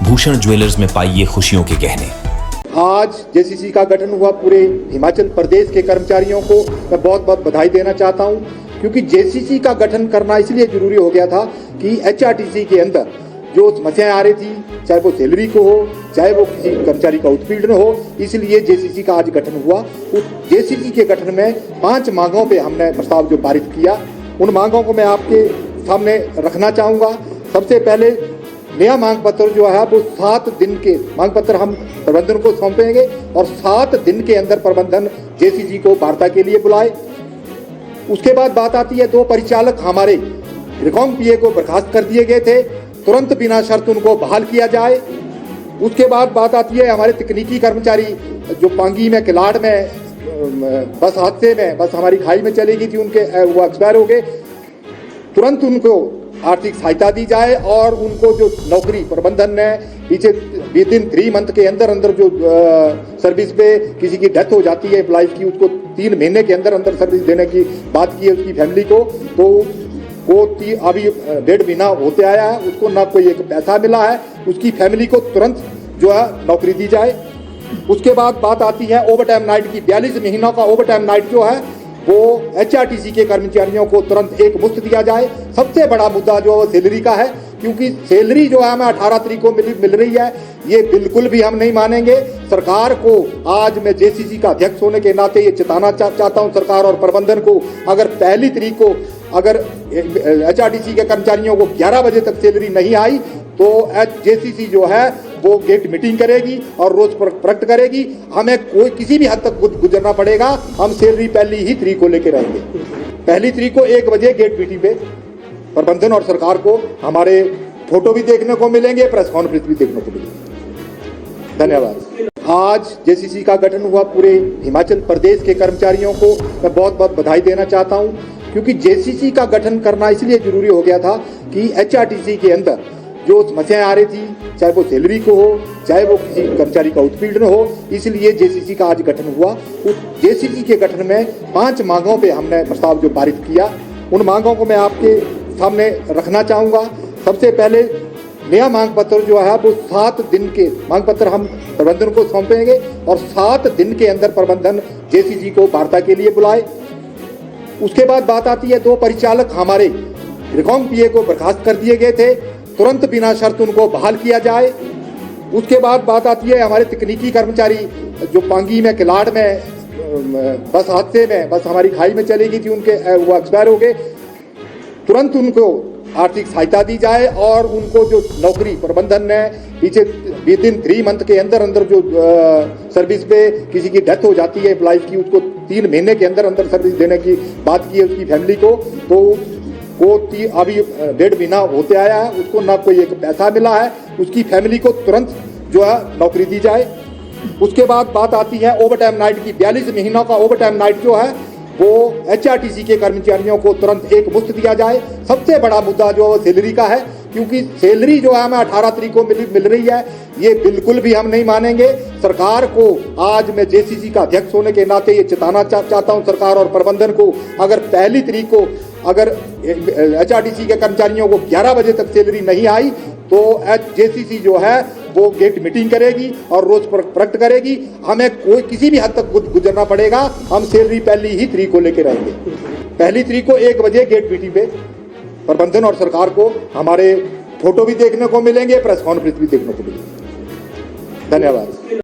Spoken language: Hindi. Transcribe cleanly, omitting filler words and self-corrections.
भूषण ज्वेलर्स में पाइए खुशियों के गहने। आज जेसीसी का गठन हुआ, पूरे हिमाचल प्रदेश के कर्मचारियों को मैं बहुत बहुत बधाई देना चाहता हूं, क्योंकि जेसीसी का गठन करना इसलिए जरूरी हो गया था कि एचआरटीसी के अंदर जो समस्याएं आ रही थी, चाहे वो सैलरी को हो, चाहे वो किसी कर्मचारी का उत्पीड़न हो, इसलिए जेसीसी का आज गठन हुआ। उस जेसीसी के गठन में 5 मांगों पे हमने प्रस्ताव जो पारित किया, उन मांगों को मैं आपके सामने रखना चाहूँगा। सबसे पहले नया मांग पत्र जो है वो 7 दिन के मांग पत्र हम प्रबंधन को सौंपेंगे और 7 दिन के अंदर प्रबंधन जेसीसी को वार्ता के लिए बुलाए। उसके बाद बात आती है 2 परिचालक हमारे रिकॉम पीए को बर्खास्त कर दिए गए थे, तुरंत बिना शर्त उनको बहाल किया जाए। उसके बाद बात आती है हमारे तकनीकी कर्मचारी जो पांगी में किलाड़ में बस हादसे में बस हमारी खाई में चली गई थी, उनके वो एक्सपायर हो गए, तुरंत उनको आर्थिक सहायता दी जाए और उनको जो नौकरी प्रबंधन ने पीछे विद इन 3 मंथ के अंदर अंदर जो सर्विस पे किसी की डेथ हो जाती है एम्प्लॉइज की, उसको 3 महीने के अंदर अंदर सर्विस देने की बात की है उसकी फैमिली को। तो वो अभी 1.5 महीना होते आया है, उसको ना कोई एक पैसा मिला है, उसकी फैमिली को तुरंत जो है नौकरी दी जाए। उसके बाद बात आती है ओवर टाइम नाइट की। 42 महीनों का ओवर टाइम नाइट जो है वो एचआरटीसी के कर्मचारियों को तुरंत एक मुश्त दिया जाए। सबसे बड़ा मुद्दा जो सैलरी का है, क्योंकि सैलरी जो है हमें 18 तारीख को मिल रही है, ये बिल्कुल भी हम नहीं मानेंगे। सरकार को आज मैं जेसीसी का अध्यक्ष होने के नाते ये चेताना चाहता हूँ सरकार और प्रबंधन को, अगर 1 तारीख को अगर एचआरटीसी के कर्मचारियों को 11 बजे तक सैलरी नहीं आई तो जेसीसी जो है वो गेट मीटिंग करेगी और रोज प्रकट करेगी। हमें कोई किसी भी हद तक गुजरना पड़ेगा, हम सैलरी 1 तारीख को लेके रहेंगे। 1 तारीख को 1 बजे गेट मीटिंग पे प्रबंधन और सरकार को हमारे फोटो भी देखने को मिलेंगे, प्रेस कॉन्फ्रेंस भी देखने को मिलेगी। धन्यवाद। आज जेसीसी का गठन हुआ, पूरे हिमाचल प्रदेश के कर्मचारियों को मैं बहुत बहुत बधाई देना चाहता हूं, क्योंकि जेसीसी का गठन करना इसलिए जरूरी हो गया था कि एचआरटीसी के अंदर जो समस्याएं आ रही थी, चाहे वो सैलरी को हो, चाहे वो किसी कर्मचारी का उत्पीड़न हो, इसलिए जेसीसी का आज गठन हुआ। उस जेसीसी के गठन में 5 मांगों पे हमने प्रस्ताव जो पारित किया, उन मांगों को मैं आपके सामने रखना चाहूँगा। सबसे पहले नया मांग पत्र जो है वो 7 दिन के मांग पत्र हम प्रबंधन को सौंपेंगे और 7 दिन के अंदर प्रबंधन जेसीसी को वार्ता के लिए बुलाए। उसके बाद बात आती है 2 परिचालक हमारे रिकॉम पीए को बर्खास्त कर दिए गए थे, तुरंत बिना शर्त उनको बहाल किया जाए। उसके बाद बात आती है हमारे तकनीकी कर्मचारी जो पांगी में किलाड़ में बस हादसे में बस हमारी खाई में चली गई थी, उनके वो एक्सपायर हो गए, तुरंत उनको आर्थिक सहायता दी जाए और उनको जो नौकरी प्रबंधन ने पीछे विद इन 3 मंथ के अंदर अंदर जो सर्विस पे किसी की डेथ हो जाती है एम्प्लॉइज की, उसको 3 महीने के अंदर अंदर सर्विस देने की बात की है उसकी फैमिली को। तो वो अभी 1.5 महीना होते आया है, उसको ना कोई एक पैसा मिला है, उसकी फैमिली को तुरंत जो है नौकरी दी जाए। उसके बाद बात आती है ओवर टाइम नाइट की। 42 महीनों का ओवर टाइम नाइट जो है वो एचआरटीसी के कर्मचारियों को तुरंत एक मुश्त दिया जाए। सबसे बड़ा मुद्दा जो सैलरी का है, क्योंकि सैलरी जो है हमें 18 तारीख को मिल रही है, ये बिल्कुल भी हम नहीं मानेंगे। सरकार को आज मैं जेसीसी का अध्यक्ष होने के नाते ये चेताना चाहता हूँ सरकार और प्रबंधन को, अगर 1 तारीख को अगर एचआरटीसी के कर्मचारियों को 11 बजे तक सैलरी नहीं आई तो जेसीसी जो है वो गेट मीटिंग करेगी और रोज प्रकट करेगी। हमें कोई किसी भी हद तक गुजरना पड़ेगा, हम सैलरी 1 तारीख को लेके रहेंगे। 1 तारीख को 1 बजे गेट मीटिंग पे प्रबंधन और सरकार को हमारे फोटो भी देखने को मिलेंगे, प्रेस कॉन्फ्रेंस भी देखने को मिलेगी। धन्यवाद।